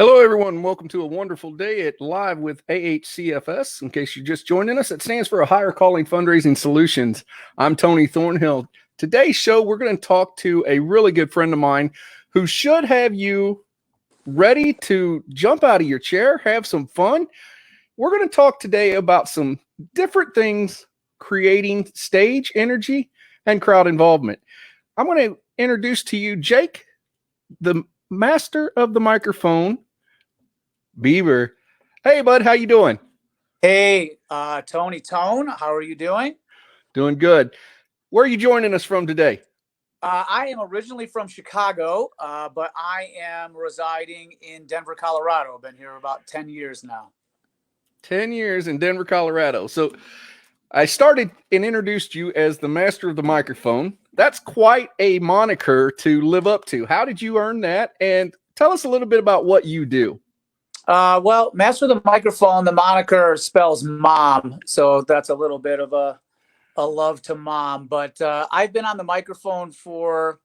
Hello, everyone. Welcome to a wonderful day at Live with AHCFS. In case you're just joining us, it stands for a Higher Calling Fundraising Solutions. I'm Toney Thornhill. Today's show, we're going to talk to a really good friend of mine who should have you ready to jump out of your chair, have some fun. We're going to talk today about some different things creating stage energy and crowd involvement. I'm going to introduce to you Jake, the master of the microphone, Beaber. Hey, bud, how you doing? Hey, Tony Tone, how are you doing? Doing good. Where are you joining us from today? I am originally from Chicago, but I am residing in Denver, Colorado. I've been here about 10 years now. 10 years in Denver, Colorado. So I started and introduced you as the master of the microphone. That's quite a moniker to live up to. How did you earn that? And tell us a little bit about what you do. Well, master of the microphone, the moniker spells mom. So that's a little bit of a love to mom. But I've been on the microphone for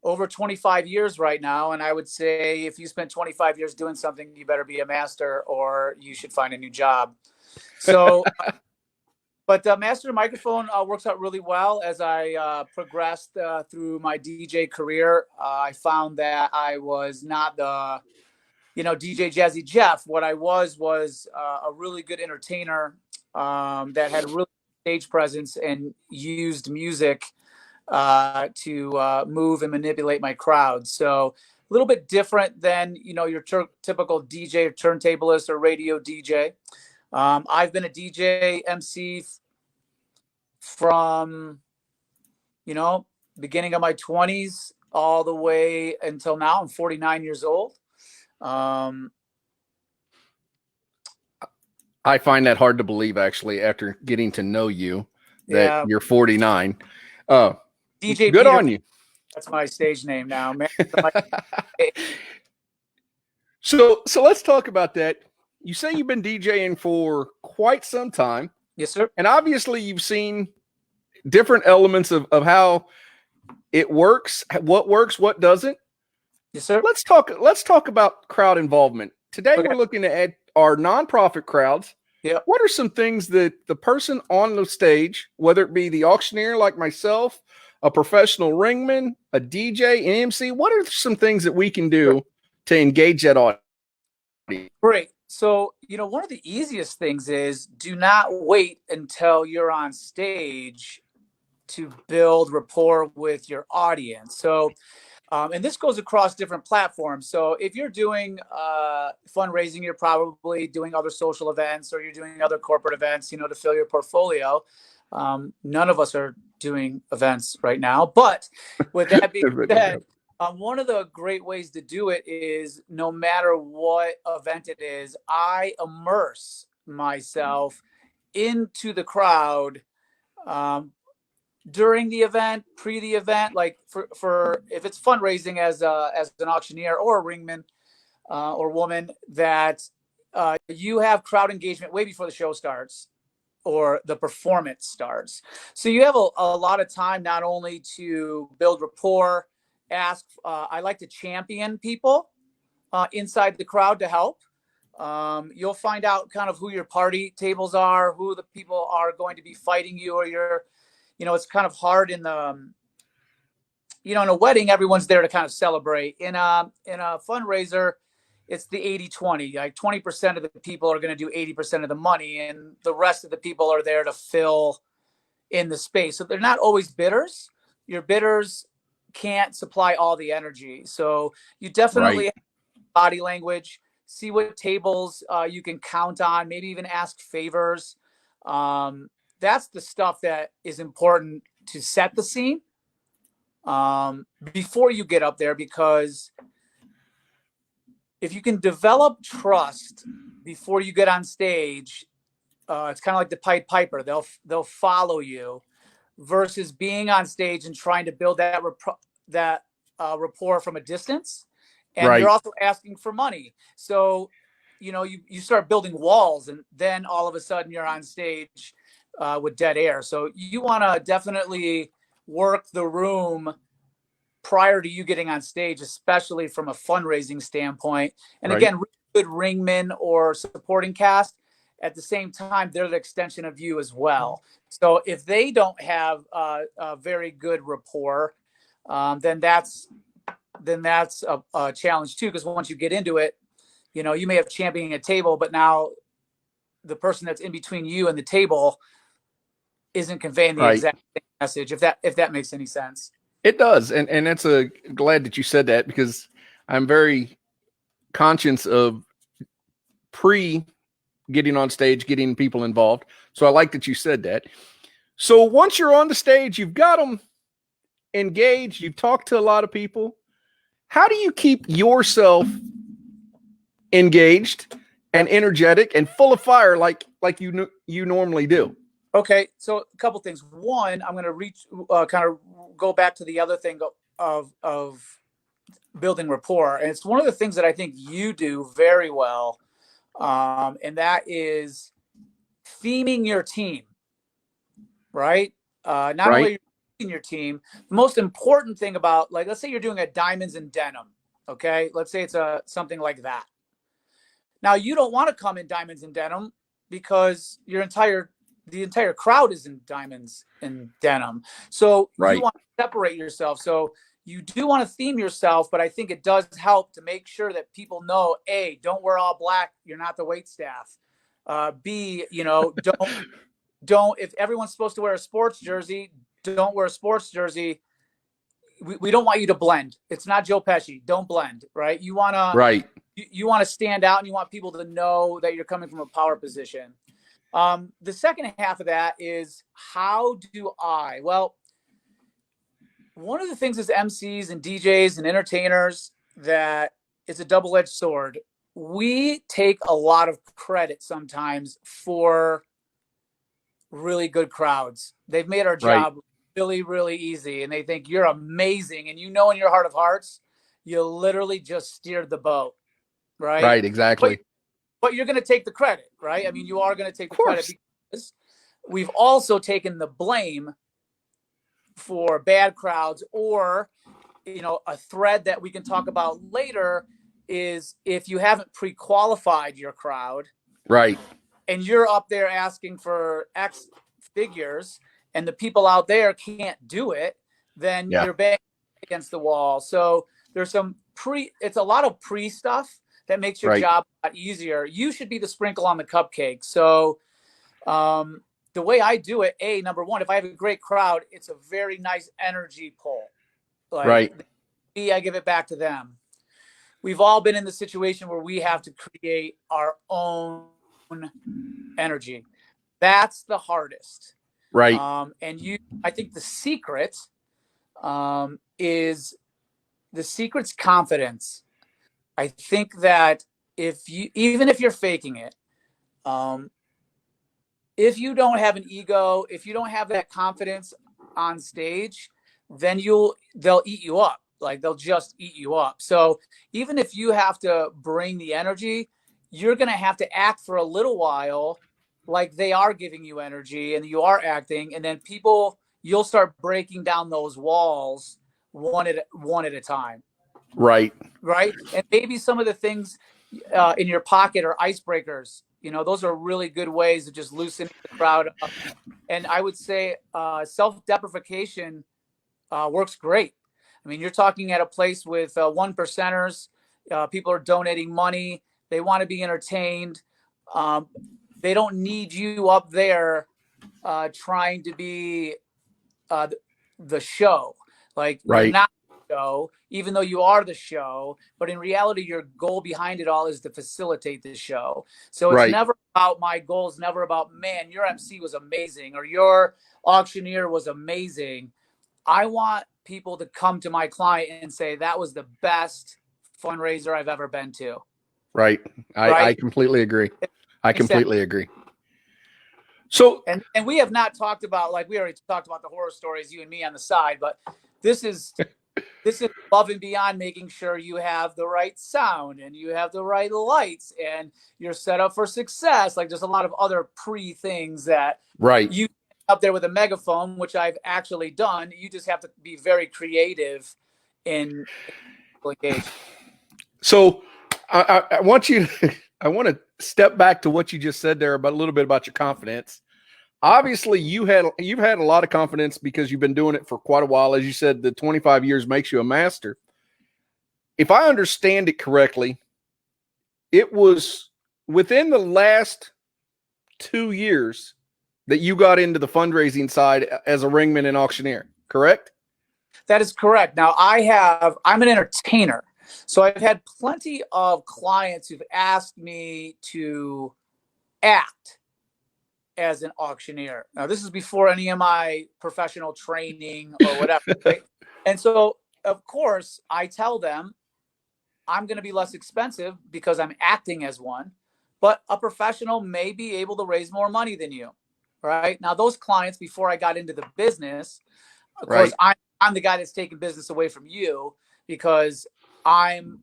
over 25 years right now. And I would say if you spent 25 years doing something, you better be a master or you should find a new job. So, but master of the microphone works out really well. As I progressed through my DJ career, I found that I was not the DJ Jazzy Jeff. What I was a really good entertainer that had a really stage presence and used music to move and manipulate my crowd. So a little bit different than, your typical DJ or turntablist or radio DJ. I've been a DJ MC from, beginning of my 20s all the way until now. I'm 49 years old. I find that hard to believe, actually, after getting to know you, that you're 49. DJ good Beaber, on you. That's my stage name now, man. So let's talk about that. You say you've been DJing for quite some time. Yes, sir. And obviously you've seen different elements of how it works, what doesn't. Yes, sir. Let's talk about crowd involvement. Today we're looking at our nonprofit crowds. Yeah. What are some things that the person on the stage, whether it be the auctioneer like myself, a professional ringman, a DJ, an MC, what are some things that we can do to engage that audience? Great. So, one of the easiest things is do not wait until you're on stage to build rapport with your audience. So, and this goes across different platforms. So if you're doing fundraising, you're probably doing other social events or you're doing other corporate events, to fill your portfolio. None of us are doing events right now. But with that being said, one of the great ways to do it is no matter what event it is, I immerse myself into the crowd during the event, pre the event, like for if it's fundraising as an auctioneer or a ringman or woman, that you have crowd engagement way before the show starts or the performance starts. So you have a lot of time not only to build rapport, I like to champion people inside the crowd to help. You'll find out kind of who your party tables are, who the people are going to be fighting you, or it's kind of hard in the, in a wedding, everyone's there to kind of celebrate. In a fundraiser, it's the 80-20, like 20% of the people are going to do 80% of the money and the rest of the people are there to fill in the space. So they're not always bidders. Your bidders can't supply all the energy. So you definitely have body language, see what tables you can count on, maybe even ask favors. That's the stuff that is important to set the scene before you get up there, because if you can develop trust before you get on stage, it's kind of like the Pied Piper. They'll follow you versus being on stage and trying to build that rapport from a distance. And you're also asking for money. So, you start building walls and then all of a sudden you're on stage with dead air. So you want to definitely work the room prior to you getting on stage, especially from a fundraising standpoint. And Right. again, really good ringmen or supporting cast, at the same time, they're the extension of you as well. So if they don't have a very good rapport, then that's a challenge too. Because once you get into it, you may have championing a table, but now the person that's in between you and the table isn't conveying the Right. exact same message. If that makes any sense. It does. And that's glad that you said that, because I'm very conscious of getting on stage, getting people involved. So I like that you said that. So once you're on the stage, you've got them engaged, you've talked to a lot of people. How do you keep yourself engaged and energetic and full of fire like you normally do? Okay, so a couple things. One, I'm going to kind of go back to the other thing of building rapport, and it's one of the things that I think you do very well, and that is theming your team, right? Not Right. only in your team, the most important thing about, like, let's say you're doing a diamonds and denim, okay? Let's say it's something like that. Now, you don't want to come in diamonds and denim because the entire crowd is in diamonds and denim. So Right. you want to separate yourself. So you do want to theme yourself, but I think it does help to make sure that people know, A, don't wear all black. You're not the wait staff. B, don't, if everyone's supposed to wear a sports jersey, don't wear a sports jersey. We don't want you to blend. It's not Joe Pesci. Don't blend, right? You want to, Right. You want to stand out, and you want people to know that you're coming from a power position. The second half of that is, how do I? Well, one of the things as MCs and DJs and entertainers that is a double-edged sword. We take a lot of credit sometimes for really good crowds. They've made our job really, really easy, and they think you're amazing. And in your heart of hearts, you literally just steered the boat, right? Right, exactly. But you're going to take the credit, right? I mean, you are going to take the credit, because we've also taken the blame for bad crowds, or, a thread that we can talk about later is if you haven't pre-qualified your crowd, right, and you're up there asking for X figures and the people out there can't do it, then you're banging against the wall. So there's it's a lot of pre stuff that makes your job a lot easier. You should be the sprinkle on the cupcake. So the way I do it, number one, if I have a great crowd, it's a very nice energy pull. B, I give it back to them. We've all been in the situation where we have to create our own energy. That's the hardest. Right. I think the secret is confidence. I think that even if you're faking it, if you don't have an ego, if you don't have that confidence on stage, then they'll eat you up. Like, they'll just eat you up. So even if you have to bring the energy, you're going to have to act for a little while like they are giving you energy and you are acting. And then you'll start breaking down those walls one at a time. Right. Right. And maybe some of the things in your pocket are icebreakers. Those are really good ways of just loosening the crowd up. And I would say self-deprecation works great. I mean, you're talking at a place with one percenters. People are donating money. They want to be entertained. They don't need you up there trying to be the show. Like, you're not the show, even though you are the show. But in reality, your goal behind it all is to facilitate the show. So it's never about, my goal is never about, man, your MC was amazing or your auctioneer was amazing. I want people to come to my client and say, that was the best fundraiser I've ever been to. Right. I completely agree. I completely agree. So, and we have not talked about, like, we already talked about the horror stories, you and me on the side, but this is above and beyond making sure you have the right sound and you have the right lights and you're set up for success. Like, there's a lot of other things that you up there with a megaphone, which I've actually done. You just have to be very creative in engagement. So I want you I want to step back to what you just said there about a little bit about your confidence. Obviously, you've had a lot of confidence because you've been doing it for quite a while. As you said, the 25 years makes you a master. If I understand it correctly, it was within the last 2 years that you got into the fundraising side as a ringman and auctioneer, correct? That is correct. Now I'm an entertainer. So I've had plenty of clients who've asked me to act as an auctioneer. Now this is before any of my professional training or whatever, right? And so of course I tell them I'm going to be less expensive because I'm acting as one, but a professional may be able to raise more money than you, right? Now those clients, before I got into the business, of course, I'm the guy that's taking business away from you because I'm,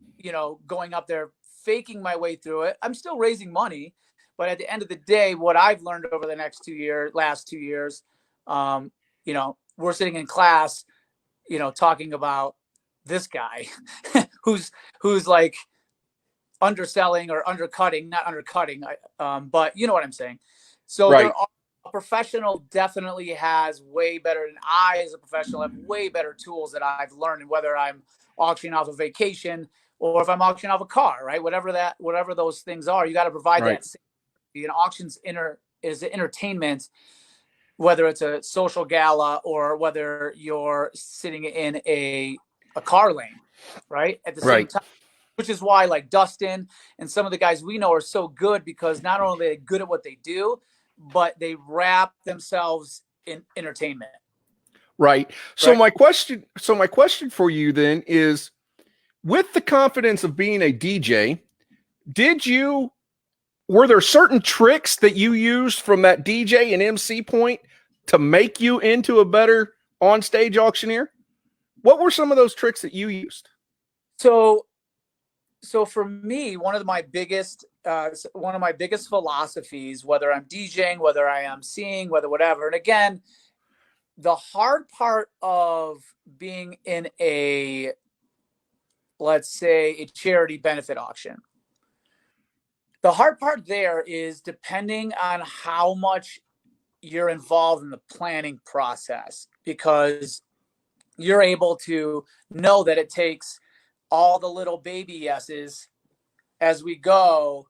going up there faking my way through it. I'm still raising money, but at the end of the day, what I've learned over the last 2 years, we're sitting in class, talking about this guy who's like underselling or undercutting, not undercutting, but you know what I'm saying. So there are, a professional definitely has way better, and I as a professional have way better tools that I've learned, and whether I'm auctioning off a vacation or if I'm auctioning off a car, right? Whatever those things are, you got to provide that safety. An auction's is entertainment, whether it's a social gala or whether you're sitting in a car lane, right? At the same time, which is why like Dustin and some of the guys we know are so good, because not only are they good at what they do, but they wrap themselves in entertainment. Right. So my question for you then is, with the confidence of being a DJ, were there certain tricks that you used from that DJ and MC point to make you into a better on-stage auctioneer? What were some of those tricks that you used? So for me, one of my biggest philosophies, whether I'm DJing, whether I am seeing, whether whatever, and again, the hard part of being in let's say a charity benefit auction, the hard part there is depending on how much you're involved in the planning process, because you're able to know that it takes all the little baby yeses as we go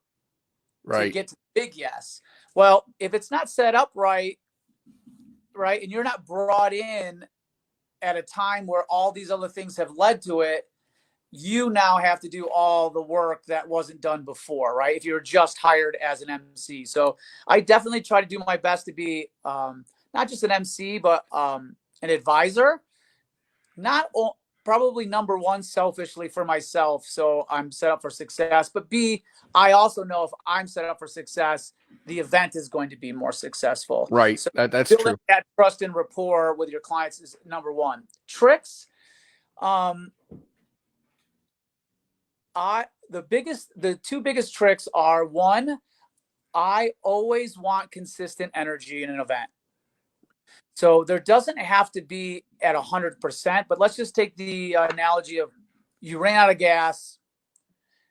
to get to the big yes. Well, if it's not set up right, and you're not brought in at a time where all these other things have led to it, you now have to do all the work that wasn't done before, right? If you're just hired as an MC. So I definitely try to do my best to be not just an MC, but an advisor. Probably number one, selfishly for myself, so I'm set up for success. But B, I also know if I'm set up for success, the event is going to be more successill. Right. So That's building true. that trust and rapport with your clients is number one. Tricks. The two biggest tricks are, one, I always want consistent energy in an event. So there doesn't have to be at 100%, but let's just take the analogy of you ran out of gas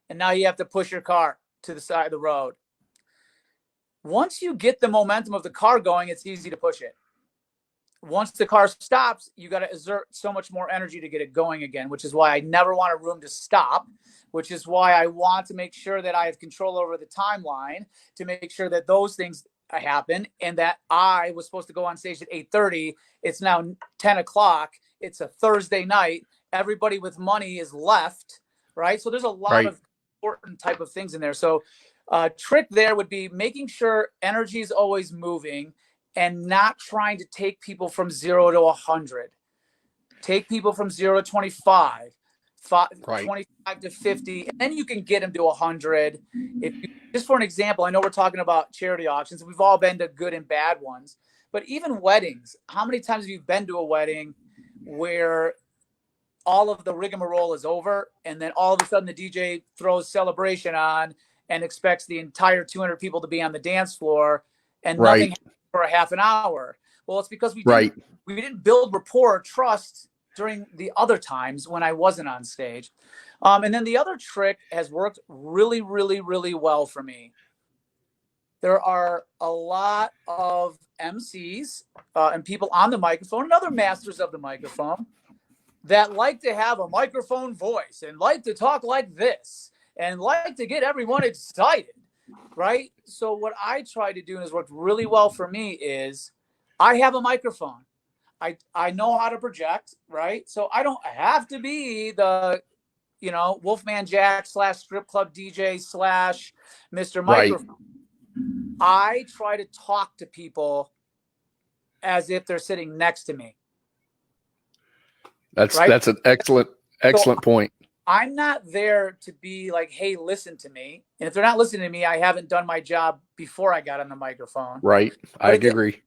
and now you have to push your car to the side of the road. Once you get the momentum of the car going, it's easy to push it. Once the car stops, you got to exert so much more energy to get it going again, which is why I never want a room to stop, which is why I want to make sure that I have control over the timeline, to make sure that those things happen, and that I was supposed to go on stage at 8:30. It's now 10 o'clock. It's a Thursday night. Everybody with money is left, right? So there's a lot of important type of things in there. So trick there would be making sure energy is always moving and not trying to take people from 0 to 100. Take people from 0 to 25. 25 to 50, and then you can get them to 100. Just for an example, I know we're talking about charity auctions. We've all been to good and bad ones, but even weddings. How many times have you been to a wedding where all of the rigmarole is over, and then all of a sudden the DJ throws Celebration on and expects the entire 200 people to be on the dance floor, and nothing happens for a half an hour? Well, it's because we didn't build rapport or trust during the other times when I wasn't on stage. And then the other trick has worked really, really, really well for me. There are a lot of MCs and people on the microphone and other masters of the microphone that like to have a microphone voice and like to talk like this and like to get everyone excited, right? So what I try to do and has worked really well for me is I have a microphone. I know how to project, right? So I don't have to be the, Wolfman Jack / strip club DJ / Mr. Microphone. Right. I try to talk to people as if they're sitting next to me. That's an excellent point. I'm not there to be like, hey, listen to me. And if they're not listening to me, I haven't done my job before I got on the microphone. Right. I agree.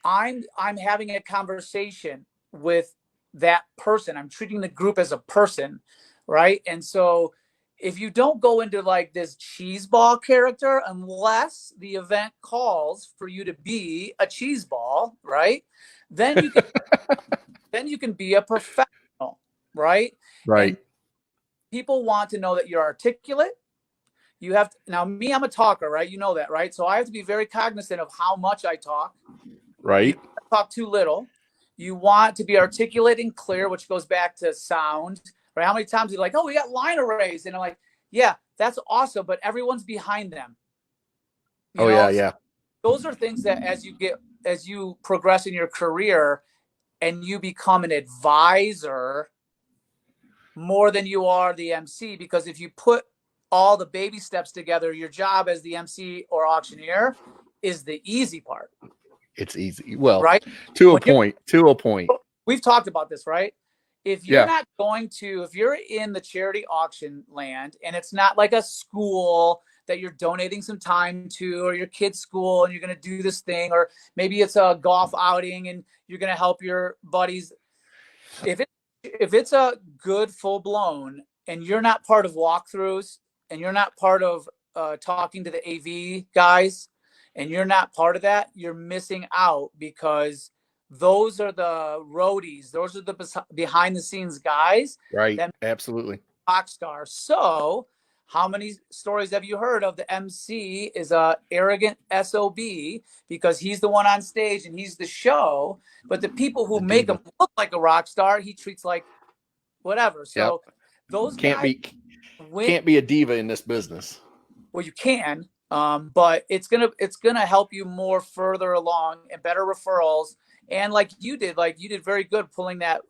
I'm having a conversation with that person. I'm treating the group as a person, right? And so if you don't go into like this cheeseball character, unless the event calls for you to be a cheeseball, right? Then you can then you can be a professional, right? Right. And people want to know that you're articulate. You have to, now me, I'm a talker, right? You know that, right? So I have to be very cognizant of how much I talk. Right. You talk too little. You want to be articulate and clear, which goes back to sound. Right? How many times you're like, oh, we got line arrays, and I'm like, yeah, that's awesome, but everyone's behind them. Yeah. Those are things that as you progress in your career and you become an advisor more than you are the MC, because if you put all the baby steps together, your job as the MC or auctioneer is the easy part. It's easy. Well, right? To a point. We've talked about this, right? If you're not if you're in the charity auction land and it's not like a school that you're donating some time to, or your kid's school and you're going to do this thing, or maybe it's a golf outing and you're going to help your buddies. If it's a good full blown and you're not part of walkthroughs and you're not part of talking to the AV guys and you're not part of that, you're missing out, because those are the roadies. Those are the behind the scenes guys. Right. Absolutely. Rock star. So how many stories have you heard of the MC is a arrogant SOB because he's the one on stage and he's the show, but the people who make him look like a rock star, he treats like whatever. So those can't be a diva in this business. Well, you can, but it's gonna help you more further along and better referrals. And like you did very good pulling that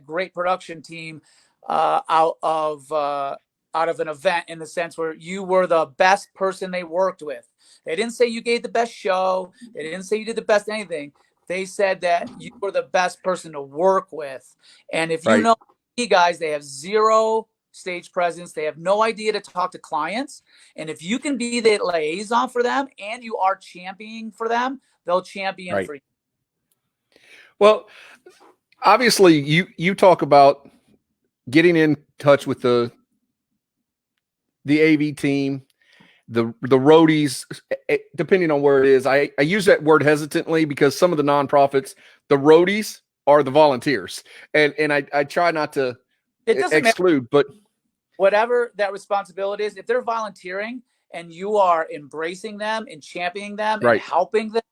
great production team out of an event, in the sense where you were the best person they worked with. They didn't say you gave the best show. They didn't say you did the best anything. They said that you were the best person to work with. And if you know guys, they have zero stage presence. They have no idea to talk to clients. And if you can be the liaison for them and you are championing for them, they'll champion for you. Well, obviously you talk about getting in touch with the AV team, the roadies, depending on where it is. I use that word hesitantly because some of the nonprofits, the roadies are the volunteers. And I try not to exclude, but whatever that responsibility is, if they're volunteering and you are embracing them and championing them and helping them,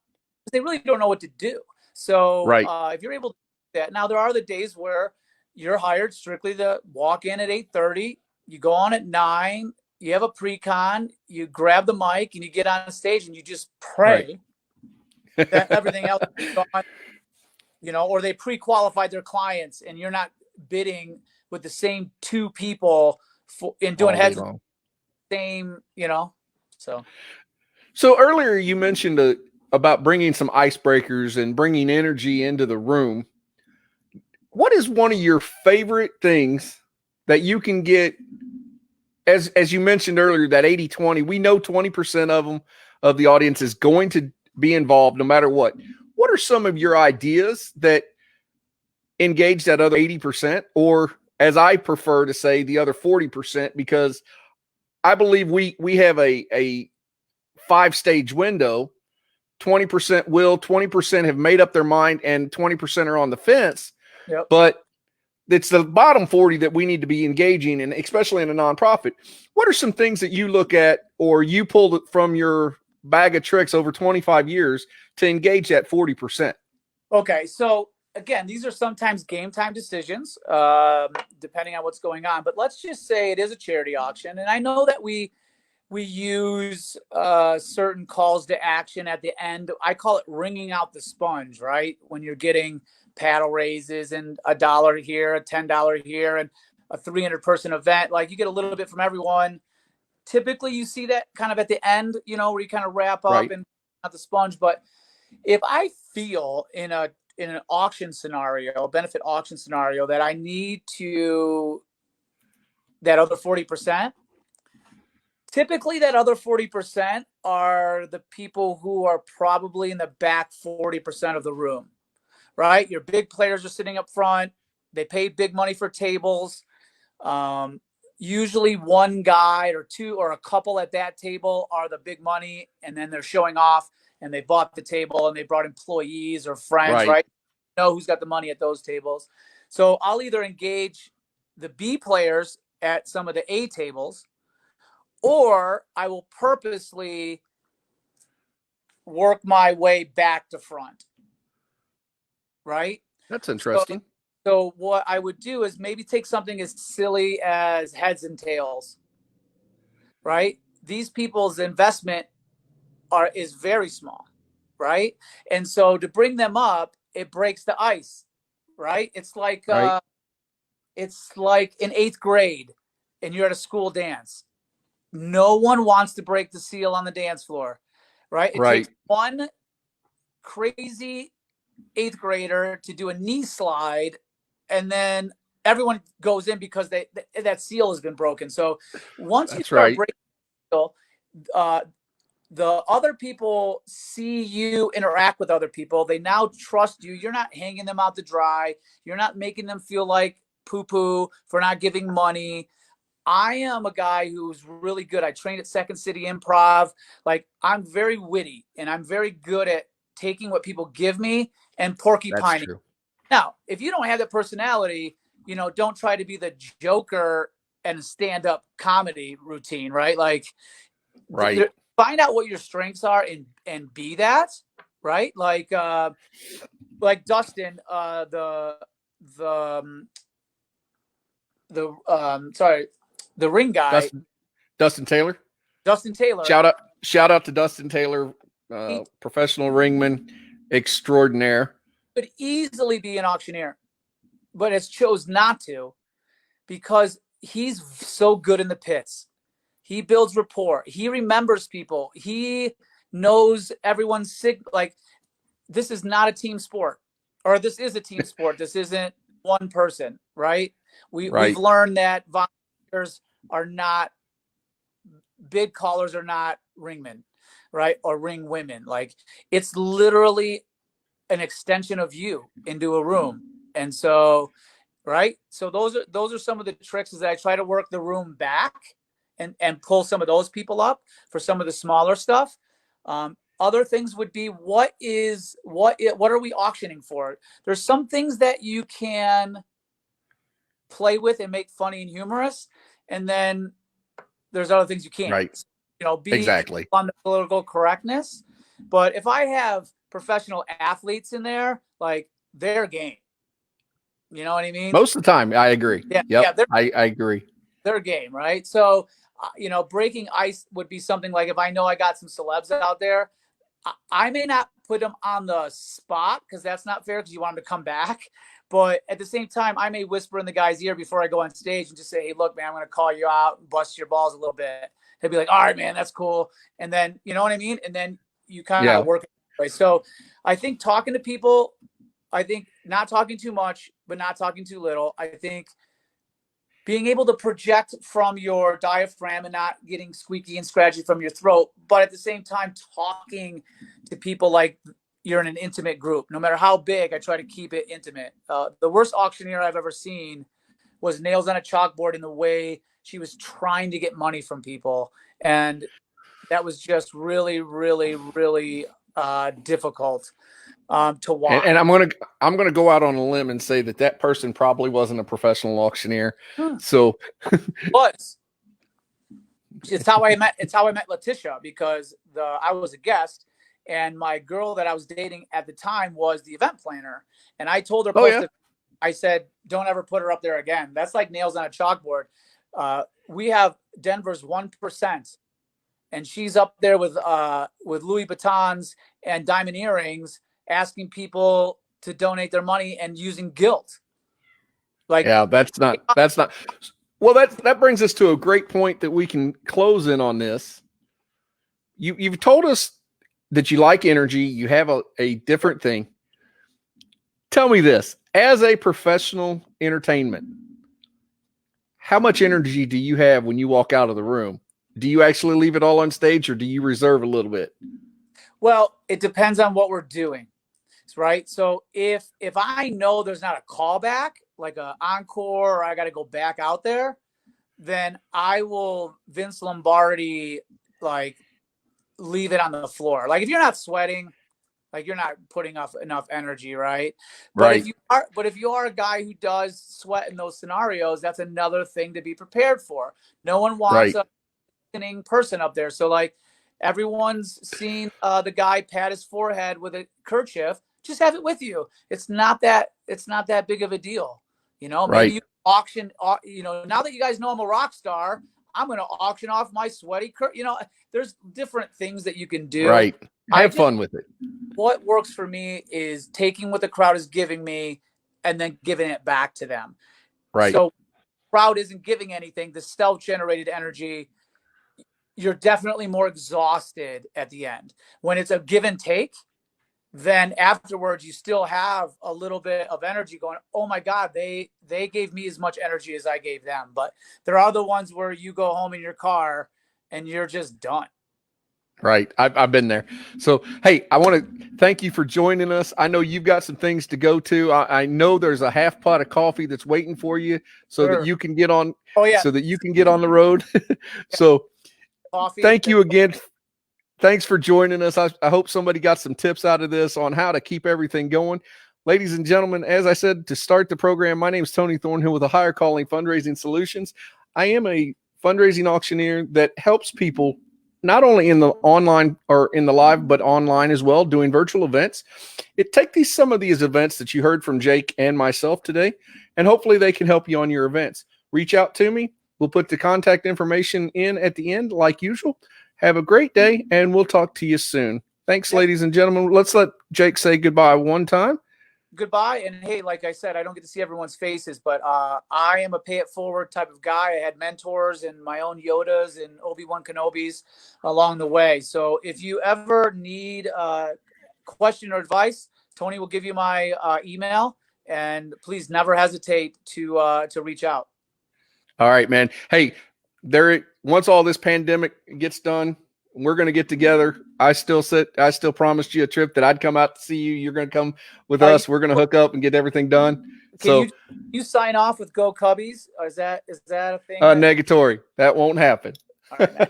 they really don't know what to do. So if you're able to do that, now there are the days where you're hired strictly to walk in at 8:30, you go on at 9, you have a pre-con, you grab the mic and you get on stage and you just pray that everything else is gone, or they pre-qualified their clients and you're not bidding with the same two people in doing heads same, So earlier you mentioned about bringing some icebreakers and bringing energy into the room. What is one of your favorite things that you can get, as you mentioned earlier, that 80-20, we know 20% of the audience is going to be involved no matter what. What are some of your ideas that engage that other 80%, or as I prefer to say, the other 40%, because I believe we have a 5-stage window. 20% will, 20% have made up their mind, and 20% are on the fence. Yep. but it's the bottom 40 that we need to be engaging in, especially in a nonprofit. What are some things that you look at or you pulled it from your bag of tricks over 25 years to engage that 40%? Okay. So again, these are sometimes game time decisions, depending on what's going on. But let's just say it is a charity auction. And I know that we use certain calls to action at the end. I call it wringing out the sponge, right? When you're getting paddle raises and $1 here, a $10 here, and a 300-person event, like you get a little bit from everyone. Typically, you see that kind of at the end, where you kind of wrap up Right. and out the sponge. But if I feel in an auction scenario, a benefit auction scenario, that I need to that other 40%. Typically, that other 40% are the people who are probably in the back 40% of the room, right? Your big players are sitting up front. They pay big money for tables. Usually one guy or two or a couple at that table are the big money, and then they're showing off, and they bought the table and they brought employees or friends, right? Know who's got the money at those tables. So I'll either engage the B players at some of the A tables, or I will purposely work my way back to front. Right? That's interesting. So what I would do is maybe take something as silly as heads and tails. Right? These people's investment is very small. Right? And so to bring them up, it breaks the ice. Right? It's like Right. It's like in 8th grade and you're at a school dance. No one wants to break the seal on the dance floor, right? It takes one crazy 8th grader to do a knee slide, and then everyone goes in because that seal has been broken. So once you start breaking the seal, the other people see you interact with other people. They now trust you. You're not hanging them out to dry. You're not making them feel like poo-poo for not giving money. I am a guy who's really good. I trained at Second City Improv. Like, I'm very witty, and I'm very good at taking what people give me and porcupining. Now, if you don't have that personality, don't try to be the Joker and stand-up comedy routine, right? Like, find out what your strengths are and be that, right? Like Dustin, the ring guy, Dustin Taylor. Shout out to Dustin Taylor, professional ringman extraordinaire. Could easily be an auctioneer, but has chose not to because he's so good in the pits. He builds rapport. He remembers people. He knows everyone's like, this is not a team sport, or this is a team sport. This isn't one person, right? We've learned that volunteers are not, bid callers are not ringmen, right? Or ring women. Like, it's literally an extension of you into a room. And so, right. So those are some of the tricks, is that I try to work the room back and pull some of those people up for some of the smaller stuff. Other things would be, what are we auctioning for? There's some things that you can play with and make funny and humorous, and then there's other things you can't. Right. Be on the political correctness. But if I have professional athletes in there, like, their game, you know what I mean? Most of the time, I agree. Yeah, I agree. Their game, right? So, breaking ice would be something like, if I know I got some celebs out there, I may not put them on the spot because that's not fair, because you want them to come back. But at the same time, I may whisper in the guy's ear before I go on stage and just say, hey, look, man, I'm going to call you out and bust your balls a little bit. He'll be like, all right, man, that's cool. And then, you know what I mean? And then you kind of work it. So I think talking to people, I think not talking too much, but not talking too little. I think being able to project from your diaphragm and not getting squeaky and scratchy from your throat, but at the same time talking to people like you're in an intimate group. No matter how big, I try to keep it intimate. The worst auctioneer I've ever seen was nails on a chalkboard in the way she was trying to get money from people. And that was just really, really, really difficult to watch. And I'm gonna go out on a limb and say that person probably wasn't a professional auctioneer. So, but it's how I met Letitia, because I was a guest, and my girl that I was dating at the time was the event planner, and I told her, I said, don't ever put her up there again. That's like nails on a chalkboard. We have Denver's 1%, and she's up there with Louis Vuittons and diamond earrings, asking people to donate their money and using guilt. Like, yeah, that's not. Well, that brings us to a great point that we can close in on this. You've told us that you like energy. You have a different thing. Tell me this, as a professional entertainment, how much energy do you have when you walk out of the room? Do you actually leave it all on stage, or do you reserve a little bit? Well, it depends on what we're doing, right? So if I know there's not a callback, like an encore, or I got to go back out there, then I will Vince Lombardi, like, leave it on the floor. Like, if you're not sweating, like, you're not putting off enough energy, right? But if you are a guy who does sweat in those scenarios, that's another thing to be prepared for. No one wants a listening person up there. So, like, everyone's seen the guy pat his forehead with a kerchief. Just have it with you. It's not that big of a deal. Maybe you auction, now that you guys know I'm a rock star, I'm going to auction off my sweaty there's different things that you can do. Right. Have fun with it. What works for me is taking what the crowd is giving me and then giving it back to them. Right. So crowd isn't giving anything, the self-generated energy, you're definitely more exhausted at the end. When it's a give and take, then afterwards you still have a little bit of energy going, oh my God, they gave me as much energy as I gave them. But there are the ones where you go home in your car and you're just done. Right. I've been there. So, hey, I want to thank you for joining us. I know you've got some things to go to. I know there's a half pot of coffee that's waiting for you so that you can get on. So that you can get on the road. So coffee. Thank you again. Thanks for joining us. I hope somebody got some tips out of this on how to keep everything going. Ladies and gentlemen, as I said to start the program, my name is Toney Thornhill with a Higher Calling Fundraising Solutions. I am a fundraising auctioneer that helps people not only in the online or in the live, but online as well, doing virtual events. Some of these events that you heard from Jake and myself today, and hopefully they can help you on your events. Reach out to me. We'll put the contact information in at the end like usual. Have a great day, and we'll talk to you soon. Thanks, ladies and gentlemen. Let's let Jake say goodbye one time. Goodbye. And hey, like I said, I don't get to see everyone's faces, but I am a pay it forward type of guy. I had mentors and my own Yodas and Obi-Wan Kenobis along the way. So if you ever need a question or advice, Toney will give you my email, and please never hesitate to reach out. All right, man. Hey, once all this pandemic gets done, we're going to get together. I still promised you a trip that I'd come out to see you. You're going to come with us. We're going to hook up and get everything done. Can you sign off with Go Cubbies? Or is that a thing? Negatory. That won't happen. All right,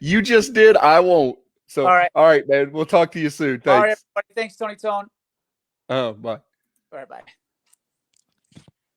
you just did. I won't. So, all right, man. We'll talk to you soon. Thanks. All right, everybody. Thanks, Toney Tone. Oh, bye. All right, bye.